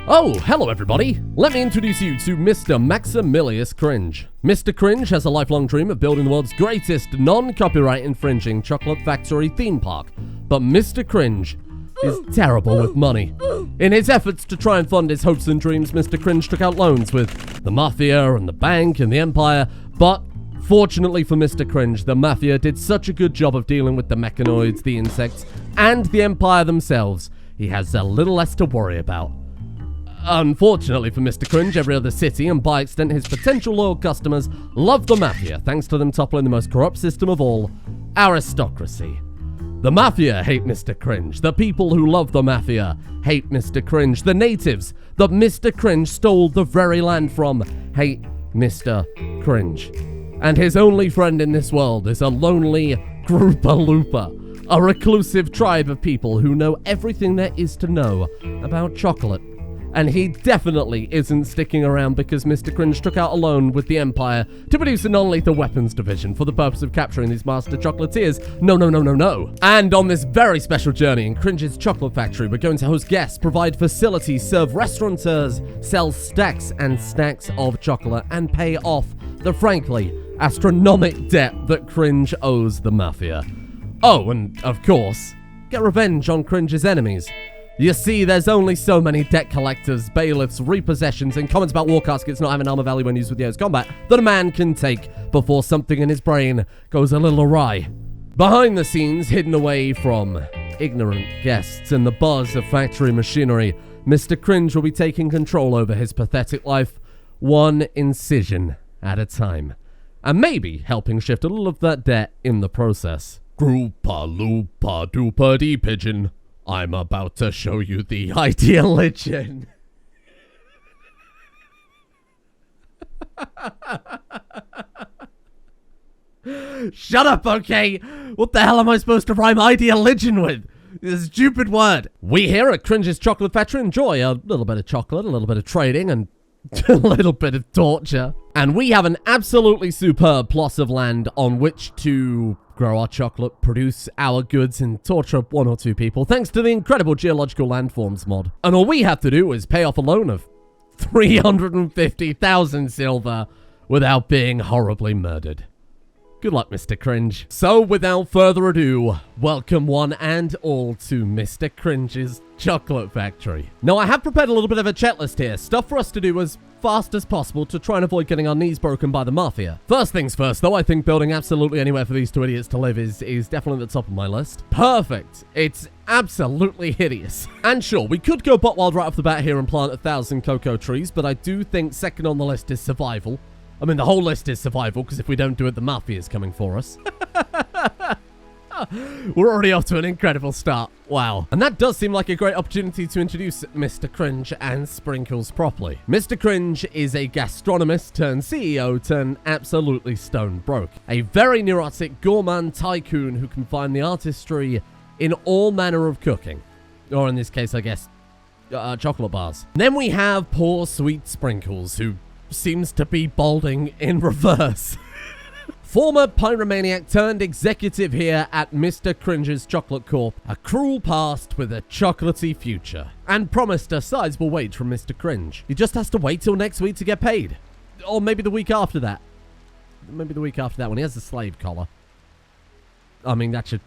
Oh, hello everybody! Let me introduce you to Mr. Maximillian Cringe. Mr. Cringe has a lifelong dream of building the world's greatest non-copyright infringing chocolate factory theme park. But Mr. Cringe is terrible with money. In his efforts to try and fund his hopes and dreams, Mr. Cringe took out loans with the Mafia and the bank and the Empire, but fortunately for Mr. Cringe, the Mafia did such a good job of dealing with the mechanoids, the insects, and the Empire themselves, he has a little less to worry about. Unfortunately for Mr. Cringe, every other city, and by extent his potential loyal customers, love the Mafia, thanks to them toppling the most corrupt system of all, aristocracy. The Mafia hate Mr. Cringe. The people who love the Mafia hate Mr. Cringe. The natives that Mr. Cringe stole the very land from hate Mr. Cringe. And his only friend in this world is a lonely Loompa, a reclusive tribe of people who know everything there is to know about chocolate. And he definitely isn't sticking around because Mr. Cringe took out a loan with the Empire to produce a non-lethal weapons division for the purpose of capturing these master chocolatiers. No. And on this very special journey in Cringe's chocolate factory, we're going to host guests, provide facilities, serve restaurateurs, sell stacks and stacks of chocolate, and pay off the frankly astronomical debt that Cringe owes the Mafia. Oh, and of course, get revenge on Cringe's enemies. You see, there's only so many debt collectors, bailiffs, repossessions, and comments about war caskets not having armor value when used with Yo's combat that a man can take before something in his brain goes a little awry. Behind the scenes, hidden away from ignorant guests and the buzz of factory machinery, Mr. Cringe will be taking control over his pathetic life, one incision at a time, and maybe helping shift a little of that debt in the process. Groopa loopa doopa dee pigeon. I'm about to show you the ideal religion. Shut up, okay? What the hell am I supposed to rhyme ideal religion with? This is a stupid word. We here at Cringe's Chocolate Factory enjoy a little bit of chocolate, a little bit of trading, and a little bit of torture. And we have an absolutely superb plot of land on which to grow our chocolate, produce our goods, and torture one or two people, thanks to the incredible geological landforms mod. And all we have to do is pay off a loan of 350,000 silver without being horribly murdered. Good luck, Mr. Cringe. So, without further ado, welcome one and all to Mr. Cringe's Chocolate Factory. Now, I have prepared a little bit of a checklist here, stuff for us to do as fast as possible to try and avoid getting our knees broken by the Mafia. First things first, though, I think building absolutely anywhere for these two idiots to live is definitely at the top of my list. Perfect. It's absolutely hideous. And sure, we could go butt wild right off the bat here and plant 1,000 cocoa trees, but I do think second on the list is survival. I mean, the whole list is survival, because if we don't do it, the Mafia is coming for us. We're already off to an incredible start. Wow. And that does seem like a great opportunity to introduce Mr. Cringe and Sprinkles properly. Mr. Cringe is a gastronomist turned CEO turned absolutely stone broke. A very neurotic gourmand tycoon who can find the artistry in all manner of cooking. Or in this case, I guess, chocolate bars. And then we have poor sweet Sprinkles, who seems to be balding in reverse. Former pyromaniac turned executive here at Mr. Cringe's Chocolate Corp. A cruel past with a chocolatey future. And promised a sizable wage from Mr. Cringe. He just has to wait till next week to get paid. Or maybe the week after that. Maybe the week after that when he has the slave collar. I mean, that should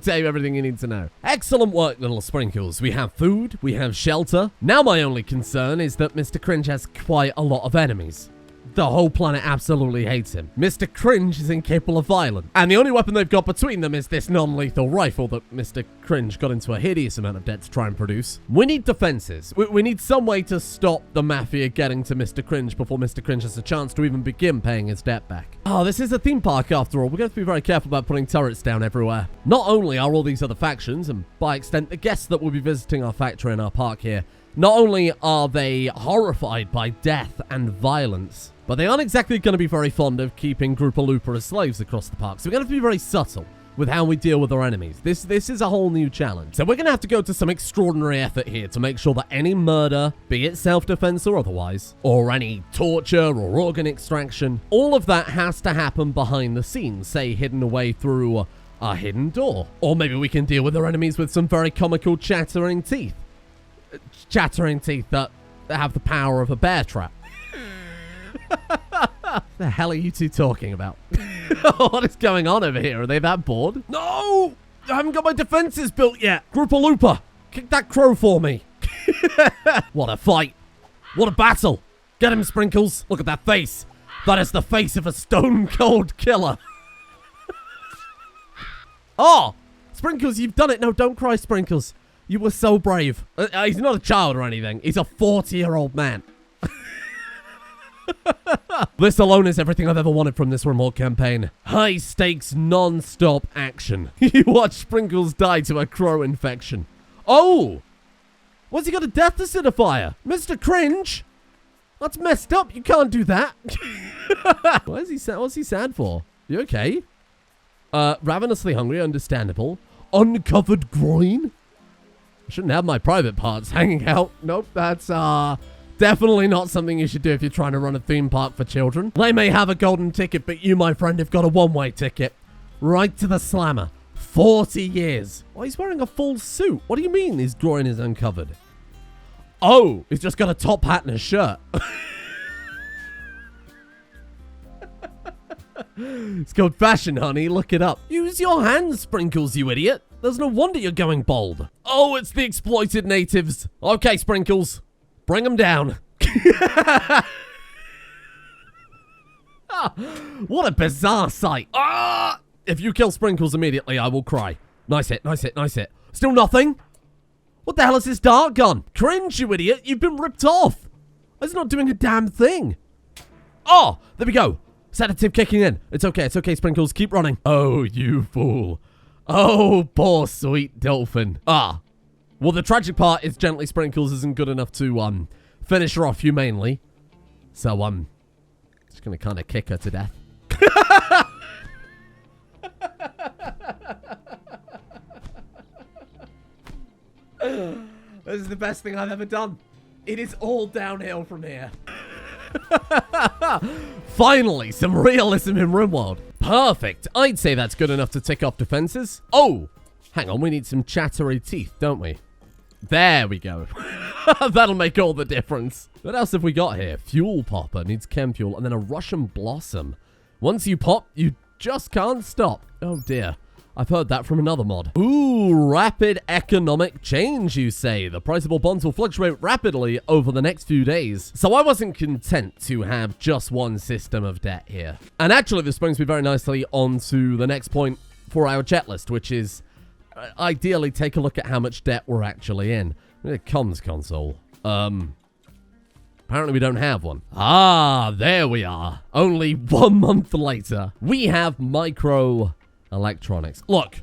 tell you everything you need to know. Excellent work, little Sprinkles. We have food, we have shelter. Now my only concern is that Mr. Cringe has quite a lot of enemies. The whole planet absolutely hates him. Mr. Cringe is incapable of violence. And the only weapon they've got between them is this non-lethal rifle that Mr. Cringe got into a hideous amount of debt to try and produce. We need defenses. We need some way to stop the Mafia getting to Mr. Cringe before Mr. Cringe has a chance to even begin paying his debt back. Oh, this is a theme park after all. We're going to be very careful about putting turrets down everywhere. Not only are all these other factions, and by extent the guests that will be visiting our factory and our park here, not only are they horrified by death and violence, but they aren't exactly going to be very fond of keeping Groopa Loopa as slaves across the park. So we're going to have to be very subtle with how we deal with our enemies. This is a whole new challenge. So we're going to have to go to some extraordinary effort here to make sure that any murder, be it self-defense or otherwise, or any torture or organ extraction, all of that has to happen behind the scenes, say hidden away through a hidden door. Or maybe we can deal with our enemies with some very comical chattering teeth. chattering teeth that have the power of a bear trap. The hell are you two talking about? What is going on over here? Are they that bored? No! I haven't got my defenses built yet. Group of Loompa, kick that crow for me. What a fight. What a battle. Get him, Sprinkles. Look at that face. That is the face of a stone-cold killer. Oh! Sprinkles, you've done it. No, don't cry, Sprinkles. You were so brave. He's not a child or anything. He's a 40-year-old man. This alone is everything I've ever wanted from this Rimworld campaign. High-stakes, non-stop action. You watch Sprinkles die to a crow infection. Oh! What's he got a death acidifier? Mr. Cringe? That's messed up. You can't do that. What's he sad for? You okay? Ravenously hungry, understandable. Uncovered groin? I shouldn't have my private parts hanging out. Nope, that's, definitely not something you should do if you're trying to run a theme park for children. They may have a golden ticket, but you, my friend, have got a one-way ticket. Right to the slammer. 40 years. Oh, he's wearing a full suit. What do you mean his groin is uncovered? Oh, he's just got a top hat and a shirt. It's called fashion, honey. Look it up. Use your hands, Sprinkles, you idiot. There's no wonder you're going bald. Oh, it's the exploited natives. Okay, Sprinkles. Bring them down. What a bizarre sight. Ah! If you kill Sprinkles immediately, I will cry. Nice hit, nice hit, nice hit. Still nothing? What the hell is this dart gun? Cringe, you idiot. You've been ripped off. It's not doing a damn thing. Oh, there we go. Sedative kicking in. It's okay, Sprinkles. Keep running. Oh, you fool. Oh, poor sweet dolphin. Ah. Well, the tragic part is Gently Sprinkles isn't good enough to, finish her off humanely. So, just gonna kind of kick her to death. This is the best thing I've ever done. It is all downhill from here. Finally, some realism in Rimworld. Perfect. I'd say that's good enough to tick off defenses. Oh, hang on. We need some chattery teeth, don't we? There we go. That'll make all the difference. What else have we got here? Fuel popper needs chem fuel, and then a Russian blossom. Once you pop, you just can't stop. Oh dear. I've heard that from another mod. Ooh, rapid economic change, you say. The price of all bonds will fluctuate rapidly over the next few days. So I wasn't content to have just one system of debt here. And actually, this brings me very nicely onto the next point for our checklist, which is ideally take a look at how much debt we're actually in. Comms console. Apparently we don't have one. Ah, there we are. Only 1 month later, we have microelectronics. Look, do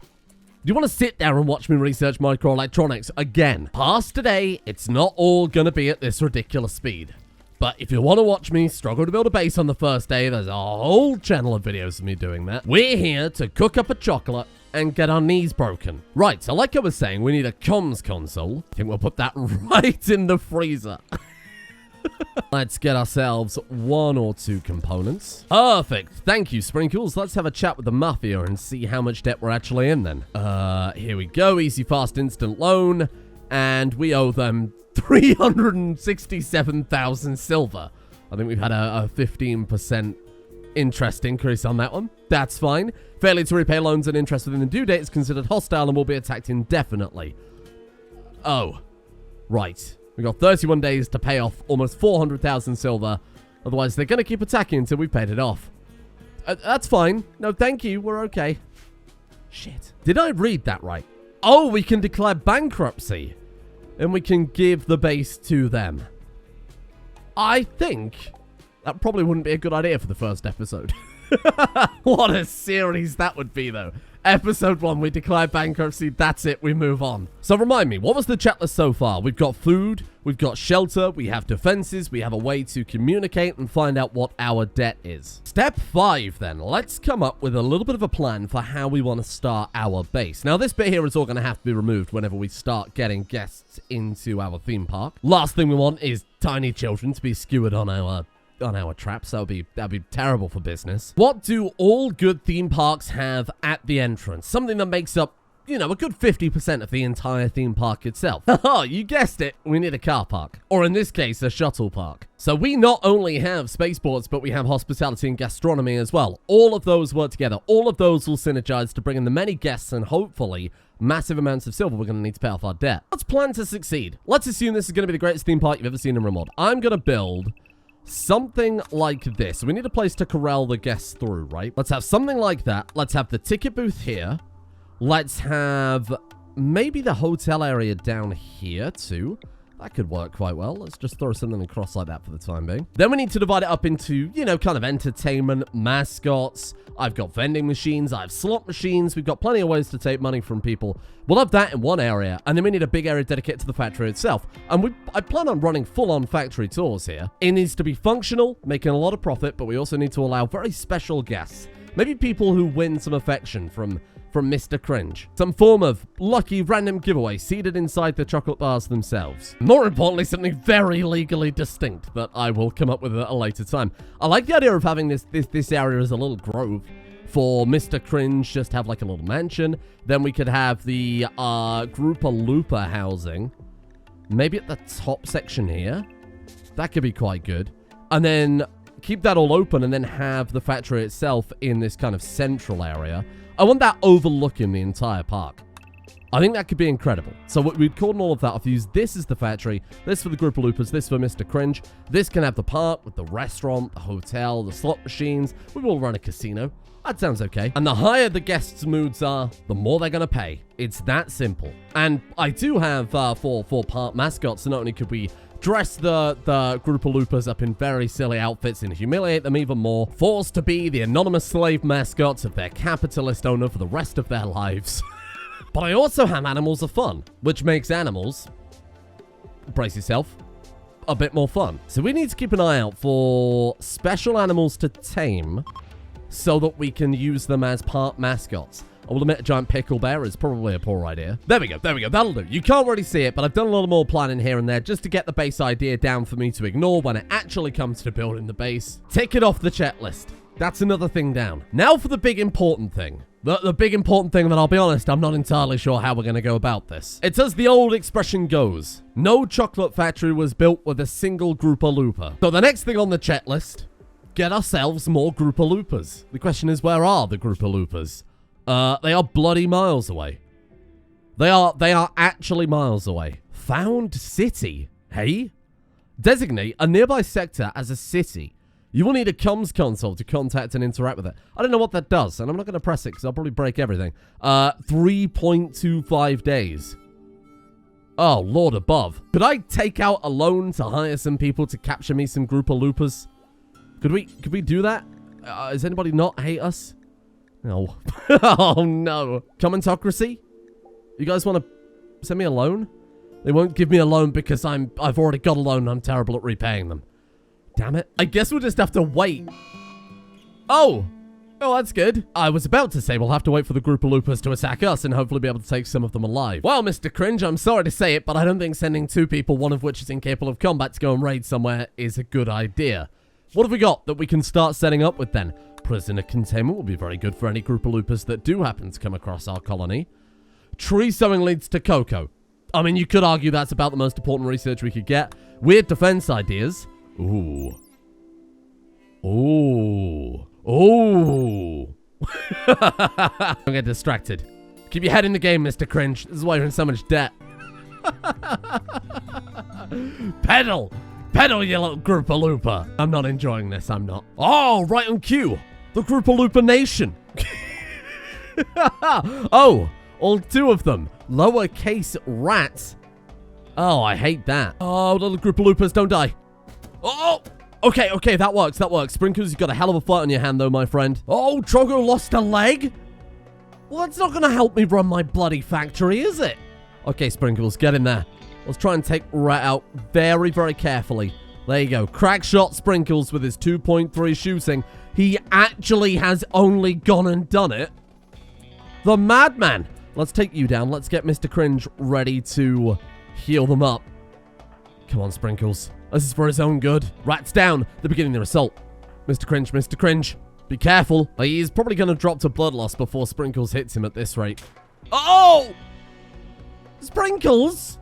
you want to sit there and watch me research microelectronics again? Past today, it's not all gonna be at this ridiculous speed. But if you want to watch me struggle to build a base on the first day, there's a whole channel of videos of me doing that. We're here to cook up a chocolate and get our knees broken. Right, so like I was saying, we need a comms console. I think we'll put that right in the freezer. Let's get ourselves 1 or 2 components. Perfect. Thank you, Sprinkles. Let's have a chat with the Mafia and see how much debt we're actually in then. Here we go. Easy, fast, instant loan. And we owe them 367,000 silver. I think we've had a 15% interest increase on that one. That's fine. Failure to repay loans and interest within the due date is considered hostile and will be attacked indefinitely. Oh, right. We've got 31 days to pay off almost 400,000 silver. Otherwise, they're going to keep attacking until we've paid it off. That's fine. No, thank you. We're okay. Shit. Did I read that right? Oh, we can declare bankruptcy. And we can give the base to them. I think that probably wouldn't be a good idea for the first episode. What a series that would be, though. Episode 1, we declare bankruptcy. That's it. We move on. So remind me, what was the chat list so far? We've got food, we've got shelter, we have defenses, we have a way to communicate and find out what our debt is. Step 5, then. Let's come up with a little bit of a plan for how we want to start our base. Now, this bit here is all going to have to be removed whenever we start getting guests into our theme park. Last thing we want is tiny children to be skewered on our traps. That'd be terrible for business. What do all good theme parks have at the entrance? Something that makes up you know, a good 50% of the entire theme park itself. Haha, you guessed it, we need a car park. Or in this case, a shuttle park. So we not only have spaceports, but we have hospitality and gastronomy as well. All of those work together. All of those will synergize to bring in the many guests and hopefully massive amounts of silver we're going to need to pay off our debt. Let's plan to succeed. Let's assume this is going to be the greatest theme park you've ever seen in Rimworld. I'm going to build something like this. We need a place to corral the guests through, right? Let's have something like that. Let's have the ticket booth here. Let's have maybe the hotel area down here too. That could work quite well. Let's just throw something across like that for the time being. Then we need to divide it up into, you know, kind of entertainment, mascots. I've got vending machines. I have slot machines. We've got plenty of ways to take money from people. We'll have that in one area. And then we need a big area dedicated to the factory itself. And I plan on running full-on factory tours here. It needs to be functional, making a lot of profit, but we also need to allow very special guests. Maybe people who win some affection from Mr. Cringe. Some form of lucky random giveaway seated inside the chocolate bars themselves. More importantly, something very legally distinct that I will come up with at a later time. I like the idea of having this area as a little grove for Mr. Cringe, just have like a little mansion. Then we could have the Loompa housing. Maybe at the top section here. That could be quite good. And then keep that all open and then have the factory itself in this kind of central area. I want that overlooking the entire park. I think that could be incredible. So we'd cordon all of that off. Use this as the factory, this for the group of loopers, this for Mr. Cringe. This can have the park with the restaurant, the hotel, the slot machines. We will run a casino. That sounds okay. And the higher the guests' moods are, the more they're going to pay. It's that simple. And I do have four park mascots, so not only could we dress the group of loopers up in very silly outfits and humiliate them even more, forced to be the anonymous slave mascots of their capitalist owner for the rest of their lives. But I also have animals of fun, which makes animals, brace yourself, a bit more fun. So we need to keep an eye out for special animals to tame so that we can use them as park mascots. I will admit a giant pickle bear is probably a poor idea. There we go, that'll do. You can't really see it, but I've done a little more planning here and there just to get the base idea down for me to ignore when it actually comes to building the base. Take it off the checklist. That's another thing down. Now for the big important thing. The big important thing that I'll be honest, I'm not entirely sure how we're going to go about this. It's as the old expression goes, no chocolate factory was built with a single group of looper. So the next thing on the checklist, get ourselves more group of loopers. The question is, where are the group of loopers? They are bloody miles away. They are actually miles away. Found city, hey? Designate a nearby sector as a city. You will need a comms console to contact and interact with it. I don't know what that does, and I'm not going to press it because I'll probably break everything. 3.25 days. Oh, Lord above. Could I take out a loan to hire some people to capture me some group of loopers? Could we do that? Does anybody not hate us? No. Oh, no. Commentocracy? You guys want to send me a loan? They won't give me a loan because I've already got a loan and I'm terrible at repaying them. Damn it. I guess we'll just have to wait. Oh, that's good. I was about to say we'll have to wait for the group of loopers to attack us and hopefully be able to take some of them alive. Well, Mr. Cringe, I'm sorry to say it, but I don't think sending 2 people, one of which is incapable of combat, to go and raid somewhere is a good idea. What have we got that we can start setting up with then? Prisoner containment will be very good for any group of loopers that do happen to come across our colony. Tree sowing leads to cocoa. I mean, you could argue that's about the most important research we could get. Weird defense ideas. Ooh. Don't get distracted. Keep your head in the game, Mr. Cringe. This is why you're in so much debt. Pedal, you little group of looper. I'm not enjoying this, I'm not. Oh, right on cue. The group of looper nation. Oh, all 2 of them. Lowercase rats. Oh, I hate that. Oh, little group of loopers, don't die. Oh, okay, that works. Sprinkles, you've got a hell of a fight on your hand, though, my friend. Oh, Trogo lost a leg? Well, that's not going to help me run my bloody factory, is it? Okay, Sprinkles, get in there. Let's try and take Rat out very, very carefully. There you go. Crack shot Sprinkles with his 2.3 shooting. He actually has only gone and done it. The madman. Let's take you down. Let's get Mr. Cringe ready to heal them up. Come on, Sprinkles. This is for his own good. Rat's down. They're beginning their assault. Mr. Cringe. Be careful. He's probably going to drop to blood loss before Sprinkles hits him at this rate. Oh! Sprinkles?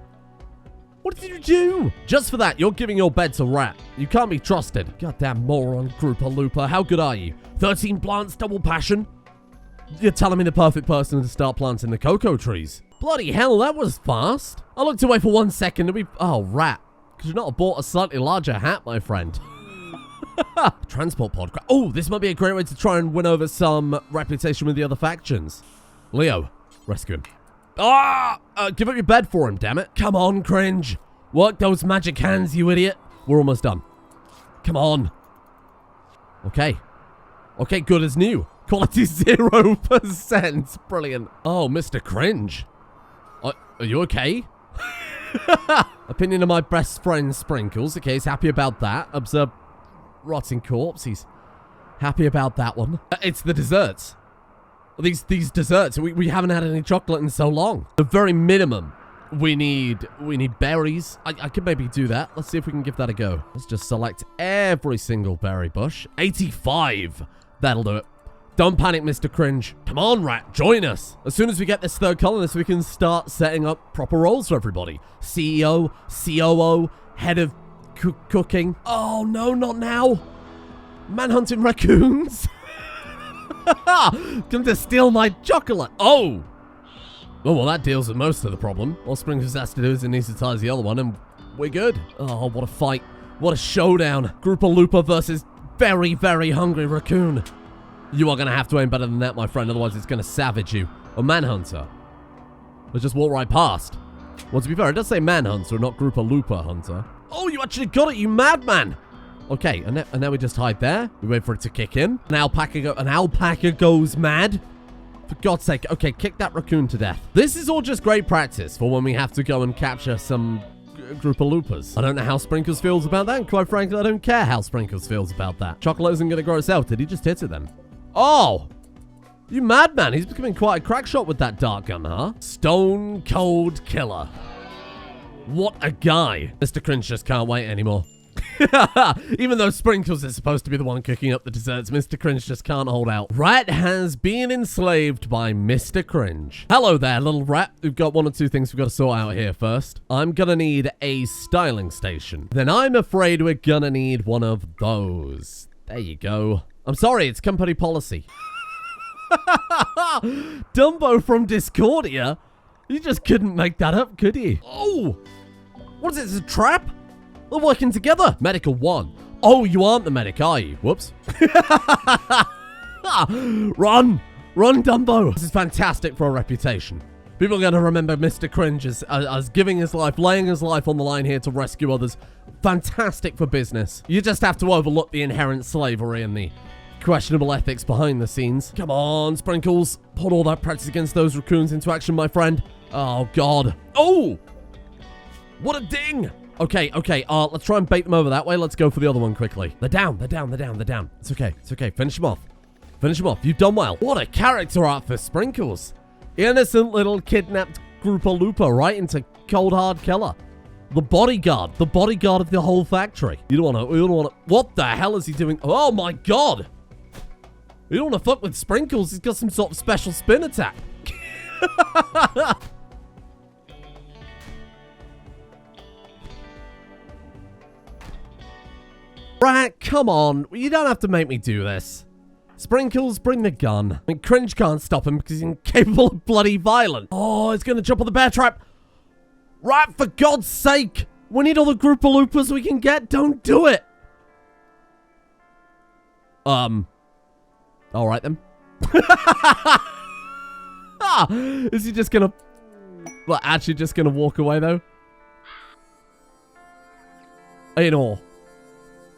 What did you do? Just for that, you're giving your bed to Rat. You can't be trusted. Goddamn moron, Grouper Loompa. How good are you? 13 plants, double passion? You're telling me the perfect person to start planting the cocoa trees. Bloody hell, that was fast. I looked away for 1 second and we... Oh, Rat. Could you not have bought a slightly larger hat, my friend? Transport pod. Oh, this might be a great way to try and win over some reputation with the other factions. Leo, rescue him. Ah! Give up your bed for him, damn it. Come on, Cringe. Work those magic hands, you idiot. We're almost done. Come on. Okay. Okay, good as new. Quality 0%. Brilliant. Oh, Mr. Cringe. Are you okay? Opinion of my best friend, Sprinkles. Okay, he's happy about that. Observe rotting corpse. He's happy about that one. It's the desserts. These desserts. We haven't had any chocolate in so long. The very minimum. We need berries. I could maybe do that. Let's see if we can give that a go. Let's just select every single berry bush. 85. That'll do it. Don't panic, Mr. Cringe. Come on, Rat, join us. As soon as we get this third colonist, we can start setting up proper roles for everybody. CEO, COO, head of cooking. Oh, no, not now. Manhunting raccoons. Come to steal my chocolate. Oh. Oh, well, that deals with most of the problem. All Sprinkles has to do is anesthetize the other one, and we're good. Oh, what a fight. What a showdown. Grouper Loompa versus very, very hungry raccoon. You are going to have to aim better than that, my friend. Otherwise, it's going to savage you. A manhunter. Let's just walk right past. Well, to be fair, it does say manhunter, not Grouper Loompa hunter. Oh, you actually got it, you madman. Okay, and now we just hide there. We wait for it to kick in. An alpaca goes mad. For God's sake. Okay, kick that raccoon to death. This is all just great practice for when we have to go and capture some Grouper Loompas. I don't know how Sprinkles feels about that, and quite frankly, I don't care how Sprinkles feels about that. Chocolate isn't going to grow itself. Did he just hit it then? Oh! You madman. He's becoming quite a crack shot with that dart gun, huh? Stone cold killer. What a guy. Mr. Cringe just can't wait anymore. Even though Sprinkles is supposed to be the one cooking up the desserts, Mr. Cringe just can't hold out. Rat has been enslaved by Mr. Cringe. Hello there, little rat. We've got one or two things we've got to sort out here first. I'm gonna need a styling station. Then I'm afraid we're gonna need one of those. There you go. I'm sorry, it's company policy. Dumbo from Discordia? You just couldn't make that up, could you? Oh! What is it, it's a trap? We're working together. Medical 1. Oh, you aren't the medic, are you? Whoops. Run! Run, Dumbo! This is fantastic for a reputation. People are going to remember Mr. Cringe as giving his life, laying his life on the line here to rescue others. Fantastic for business. You just have to overlook the inherent slavery and the questionable ethics behind the scenes. Come on, Sprinkles. Put all that practice against those raccoons into action, my friend. Oh, God. Oh! What a ding! Okay, let's try and bait them over that way. Let's go for the other one quickly. They're down. It's okay. Finish them off. You've done well. What a character art for Sprinkles. Innocent little kidnapped Grouper Loompa right into cold hard killer. The bodyguard of the whole factory. You don't want to, what the hell is he doing? Oh my God. You don't want to fuck with Sprinkles. He's got some sort of special spin attack. Right, come on. You don't have to make me do this. Sprinkles, bring the gun. I mean, Cringe can't stop him because he's incapable of bloody violence. Oh, he's going to jump on the bear trap. Right, for God's sake. We need all the Grouper Loompas we can get. Don't do it. All right, then. Is he just going to... Well, actually just going to walk away, though? In awe.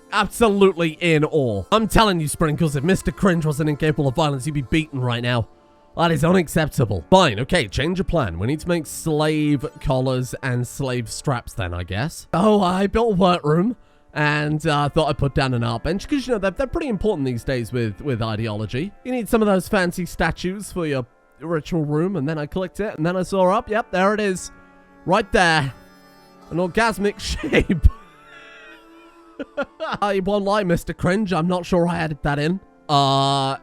Absolutely in awe. I'm telling you, Sprinkles, if Mr. Cringe wasn't incapable of violence, he'd be beaten right now. That is unacceptable. Fine, okay, change of plan. We need to make slave collars and slave straps then, I guess. Oh, I built a workroom and thought I'd put down an art bench because, you know, they're pretty important these days with ideology. You need some of those fancy statues for your ritual room, and then I clicked it, and then I saw up. Yep, there it is. Right there. An orgasmic shape. I won't lie, Mr. Cringe. I'm not sure I added that in. I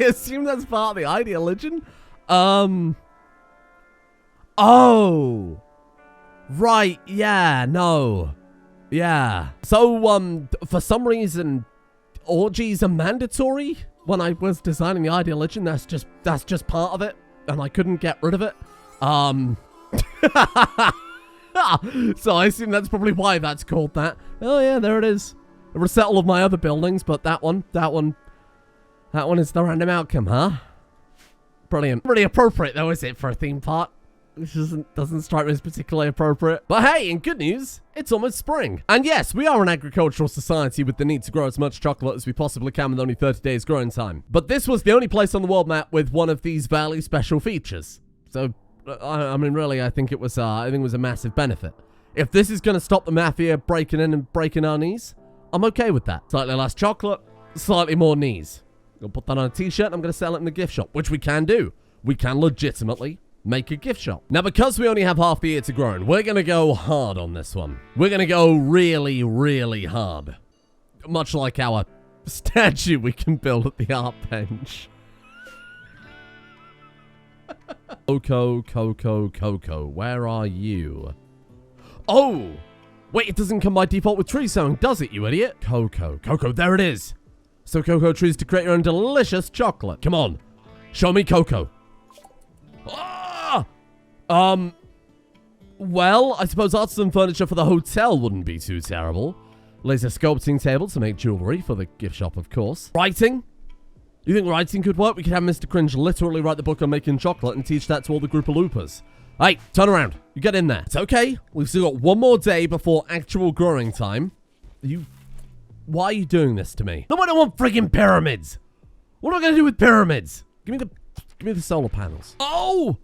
assume that's part of the ideology. Oh. Right, yeah, no. Yeah. So, for some reason, orgies are mandatory? When I was designing the Ideal Legend, that's just part of it, and I couldn't get rid of it. So I assume that's probably why that's called that. Oh yeah, there it is. A recital of my other buildings, but that one is the random outcome, huh? Brilliant. Really appropriate though, is it, for a theme park? Which doesn't strike me as particularly appropriate. But hey, in good news, it's almost spring. And yes, we are an agricultural society with the need to grow as much chocolate as we possibly can with only 30 days growing time. But this was the only place on the world map with one of these Valley special features. So, I mean, really, I think it was a massive benefit. If this is going to stop the Mafia breaking in and breaking our knees, I'm okay with that. Slightly less chocolate, slightly more knees. I'll put that on a t-shirt and I'm going to sell it in the gift shop, which we can do. We can legitimately make a gift shop. Now, because we only have half the year to grow, we're going to go hard on this one. We're going to go really, really hard. Much like our statue we can build at the art bench. Coco, where are you? Oh! Wait, it doesn't come by default with tree sowing, does it, you idiot? Coco, there it is. So cocoa trees to create your own delicious chocolate. Come on, show me cocoa. Ah! Well, I suppose artisan furniture for the hotel wouldn't be too terrible. Laser sculpting table to make jewelry for the gift shop, of course. Writing? You think writing could work? We could have Mr. Cringe literally write the book on making chocolate and teach that to all the group of Loompas. Hey, turn around. You get in there. It's okay. We've still got one more day before actual growing time. Why are you doing this to me? No, I don't want friggin' pyramids. What am I going to do with pyramids? Give me the solar panels. Oh!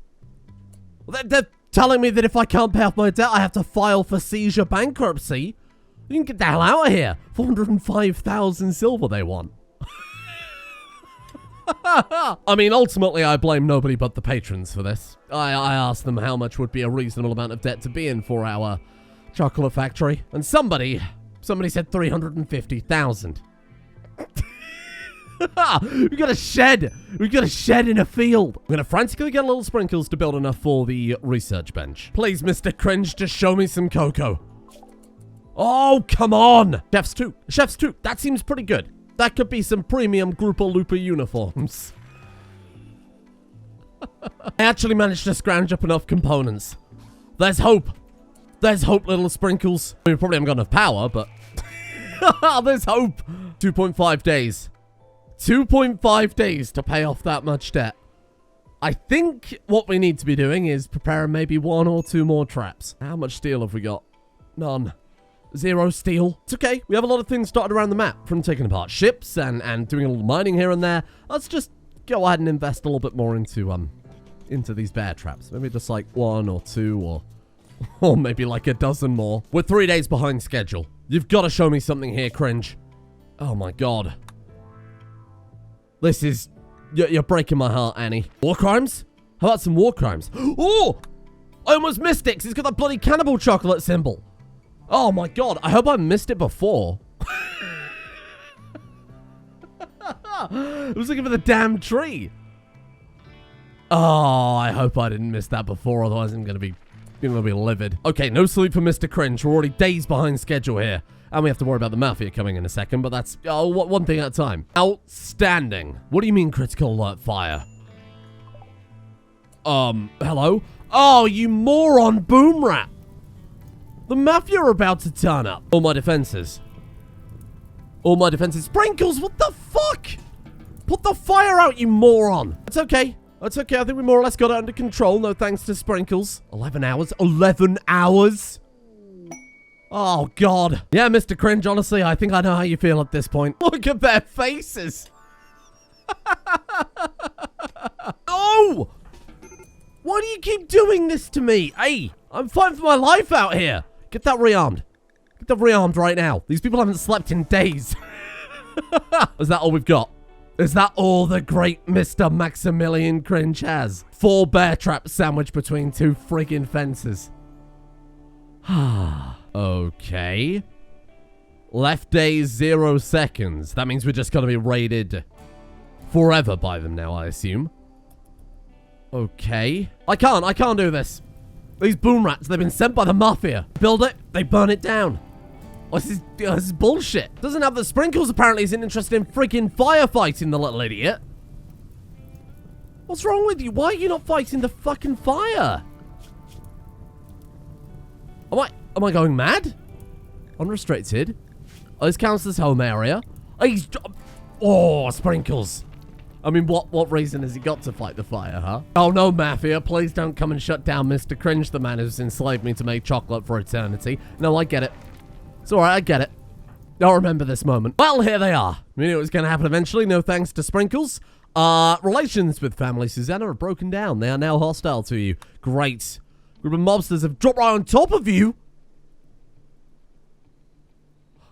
They're telling me that if I can't pay off my debt, I have to file for seizure bankruptcy. You can get the hell out of here. 405,000 silver they want. I mean, ultimately, I blame nobody but the patrons for this. I asked them how much would be a reasonable amount of debt to be in for our chocolate factory. And somebody said 350,000. We got a shed. We got a shed in a field. I'm going to frantically get a little sprinkles to build enough for the research bench. Please, Mr. Cringe, just show me some cocoa. Oh, come on. Chef's toque. That seems pretty good. That could be some premium Group of Loompa uniforms. I actually managed to scrounge up enough components. There's hope. There's hope, little sprinkles. I mean, probably haven't got enough power, but... there's hope. 2.5 days. 2.5 days to pay off that much debt. I think what we need to be doing is preparing maybe 1 or 2 more traps. How much steel have we got? None. 0 steel. It's okay. We have a lot of things started around the map, from taking apart ships and doing a little mining here and there. Let's just go ahead and invest a little bit more into these bear traps. Maybe just like 1 or 2 or maybe like a dozen more. We're 3 days behind schedule. You've got to show me something here, Cringe. Oh my god. This is... You're breaking my heart, Annie. War crimes? How about some war crimes? Oh! I almost missed it 'cause it's got that bloody cannibal chocolate symbol. Oh my god, I hope I missed it before. I was looking for the damn tree. Oh, I hope I didn't miss that before, otherwise I'm gonna be livid. Okay, no sleep for Mr. Cringe. We're already days behind schedule here. And we have to worry about the Mafia coming in a second, but that's one thing at a time. Outstanding. What do you mean critical alert fire? Hello? Oh, you moron, boom rat. The Mafia are about to turn up. All my defenses. Sprinkles, what the fuck? Put the fire out, you moron. It's okay. It's okay. I think we more or less got it under control. No thanks to Sprinkles. 11 hours. 11 hours? Oh, God. Yeah, Mr. Cringe, honestly, I think I know how you feel at this point. Look at their faces. Oh! Why do you keep doing this to me? Hey, I'm fighting for my life out here. Get that rearmed. Get that rearmed right now. These people haven't slept in days. Is that all we've got? Is that all the great Mr. Maximillian Cringe has? 4 bear traps sandwiched between 2 friggin' fences. Okay. Left days 0 seconds. That means we're just gonna be raided forever by them now, I assume. Okay. I can't do this. These boom rats, they've been sent by the Mafia. Build it, they burn it down. Oh, this is bullshit. Doesn't have the sprinkles, apparently isn't interested in freaking firefighting, the little idiot. What's wrong with you? Why are you not fighting the fucking fire? Am I going mad? Unrestricted. Oh, this counts as home area. Oh, sprinkles. I mean, what reason has he got to fight the fire, huh? Oh no, Mafia, please don't come and shut down Mr. Cringe, the man who's enslaved me to make chocolate for eternity. No, I get it. It's alright, I get it. I'll remember this moment. Well, here they are. We knew it was going to happen eventually, no thanks to sprinkles. Relations with family Susanna are broken down. They are now hostile to you. Great. Group of mobsters have dropped right on top of you.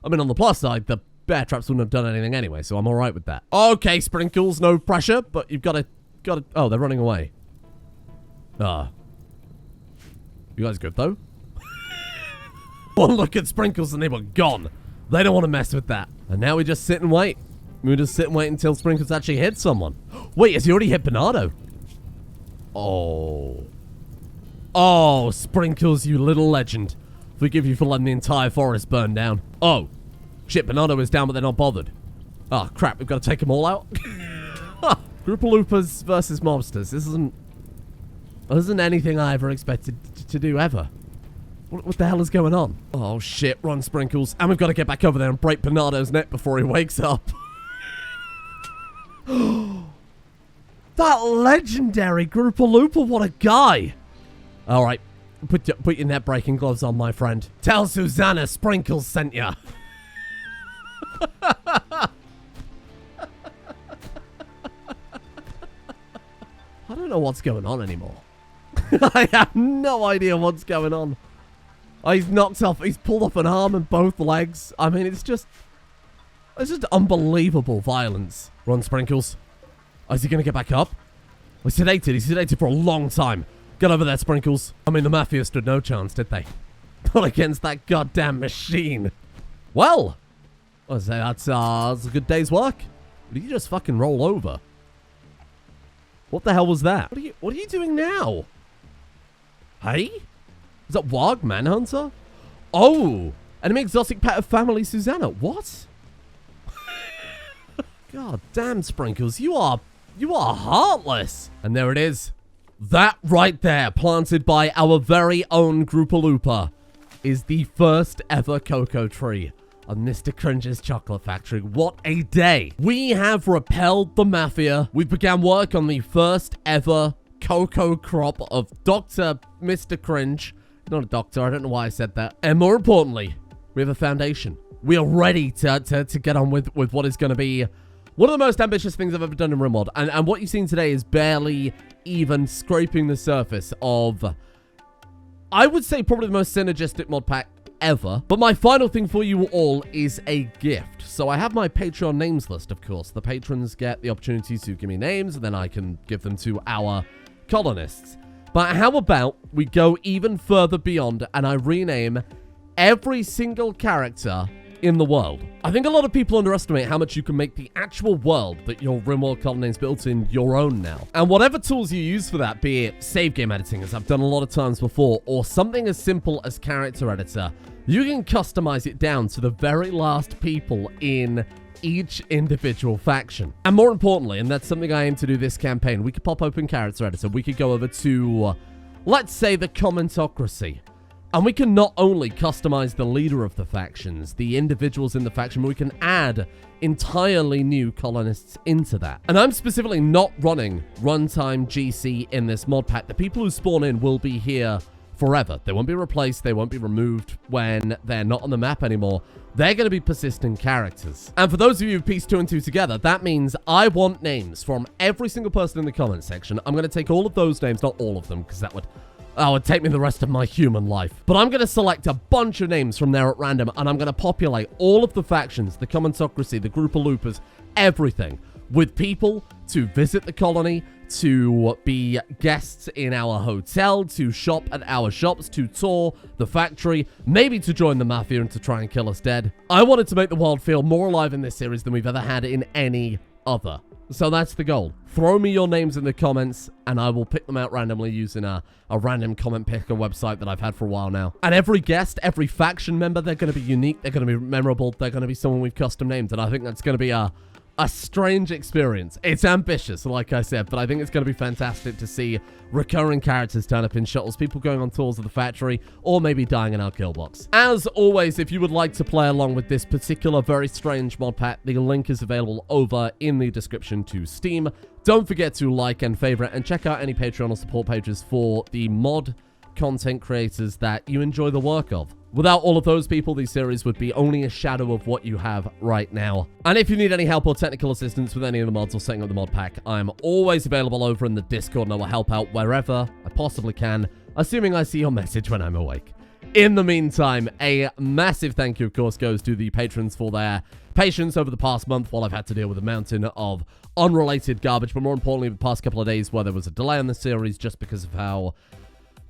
I mean, on the plus side, the bear traps wouldn't have done anything anyway, so I'm alright with that. Okay, sprinkles, no pressure, but you've got to... Oh, they're running away. You guys good, though? One look at sprinkles and they were gone. They don't want to mess with that. And now we just sit and wait. We just sit and wait until sprinkles actually hit someone. Wait, has he already hit Bernardo? Oh. Oh, sprinkles, you little legend. Forgive you for letting the entire forest burn down. Oh. Shit, Bernardo is down, but they're not bothered. Oh, crap, we've got to take them all out. Group of Loompas versus mobsters. This isn't anything I ever expected to do, ever. What the hell is going on? Oh, shit, run, sprinkles. And we've got to get back over there and break Bernardo's neck before he wakes up. That legendary Group of Loompa, what a guy. All right, put your net-breaking gloves on, my friend. Tell Susanna Sprinkles sent ya. I don't know what's going on anymore. I have no idea what's going on. Oh, he's knocked off. He's pulled off an arm and both legs. I mean, it's just unbelievable violence. Run, Sprinkles. Oh, is he going to get back up? Oh, he's sedated. He's sedated for a long time. Get over there, Sprinkles. I mean, the Mafia stood no chance, did they? Not against that goddamn machine. Well, I'd say that's a good day's work. Did you just fucking roll over? What the hell was that? What are you doing now? Hey? Is that Warg Manhunter? Oh! Enemy exotic pet of family Susanna. What? God damn, Sprinkles. You are heartless. And there it is. That right there, planted by our very own Group of Loompa, is the first ever cocoa tree of Mr. Cringe's chocolate factory. What a day. We have repelled the Mafia. We began work on the first ever cocoa crop of Mr. Cringe. Not a doctor, I don't know why I said that. And more importantly, we have a foundation. We are ready to get on with what is going to be one of the most ambitious things I've ever done in Rimworld. And what you've seen today is barely even scraping the surface of, I would say, probably the most synergistic mod pack ever. But my final thing for you all is a gift. So I have my Patreon names list, of course. The patrons get the opportunity to give me names, and then I can give them to our colonists. But how about we go even further beyond and I rename every single character in the world? I think a lot of people underestimate how much you can make the actual world that your Rimworld colony is built in your own now. And whatever tools you use for that, be it save game editing, as I've done a lot of times before, or something as simple as character editor, you can customize it down to the very last people in each individual faction. And more importantly, and that's something I aim to do this campaign, we could pop open character editor, we could go over to, let's say, the commentocracy. And we can not only customize the leader of the factions, the individuals in the faction, but we can add entirely new colonists into that. And I'm specifically not running runtime GC in this mod pack. The people who spawn in will be here forever. They won't be replaced. They won't be removed when they're not on the map anymore. They're going to be persistent characters. And for those of you who piece 2 and 2 together, that means I want names from every single person in the comments section. I'm going to take all of those names, not all of them, because that would take me the rest of my human life. But I'm going to select a bunch of names from there at random, and I'm going to populate all of the factions, the commentocracy, the Group of Loompas, everything, with people to visit the colony, to be guests in our hotel, to shop at our shops, to tour the factory, maybe to join the Mafia and to try and kill us dead. I wanted to make the world feel more alive in this series than we've ever had in any other So that's the goal. Throw me your names in the comments, and I will pick them out randomly using a random comment picker website that I've had for a while now. And every guest, every faction member, they're going to be unique, they're going to be memorable, they're going to be someone we've custom named, and I think that's going to be a strange experience. It's ambitious, like I said, but I think it's going to be fantastic to see recurring characters turn up in shuttles, people going on tours of the factory, or maybe dying in our kill box. As always, if you would like to play along with this particular very strange mod pack, the link is available over in the description to Steam. Don't forget to like and favorite, and check out any Patreon or support pages for the mod content creators that you enjoy the work of. Without all of those people, these series would be only a shadow of what you have right now. And if you need any help or technical assistance with any of the mods or setting up the mod pack, I'm always available over in the Discord, and I will help out wherever I possibly can, assuming I see your message when I'm awake. In the meantime, a massive thank you, of course, goes to the patrons for their patience over the past month while I've had to deal with a mountain of unrelated garbage, but more importantly, the past couple of days where there was a delay on the series just because of how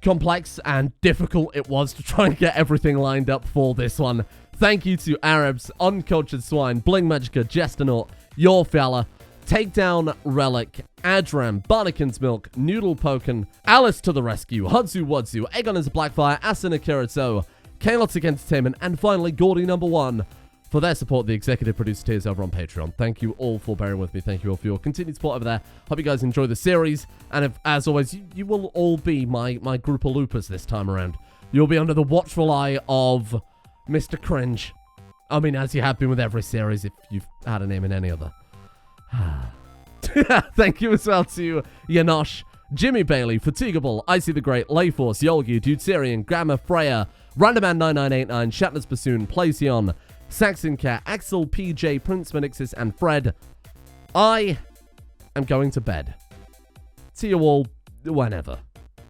complex and difficult it was to try and get everything lined up for this one. Thank you to Arabs, Uncultured Swine, Bling Magica, Jestanaut, Your Fella, Takedown Relic, Adram, Barnakin's Milk, Noodle Poken, Alice to the Rescue, Hudzu Wudzu, Egon is a Blackfire, Asuna Kiritsu, Chaotic Entertainment, and finally Gordy number 1 for their support, the executive producer tiers over on Patreon. Thank you all for bearing with me. Thank you all for your continued support over there. Hope you guys enjoy the series. And if, as always, you will all be my group of loopers this time around. You'll be under the watchful eye of Mr. Cringe. I mean, as you have been with every series, if you've had a name in any other. Thank you as well to Yanosh, Jimmy Bailey, Fatigable, Icy the Great, Layforce, Yolgi, Dudesarian, Grammar, Freya, Randoman9989, Shatner's Bassoon, Placion, Saxon Cat, Axel, PJ, Prince Menixis, and Fred. I am going to bed. See you all whenever.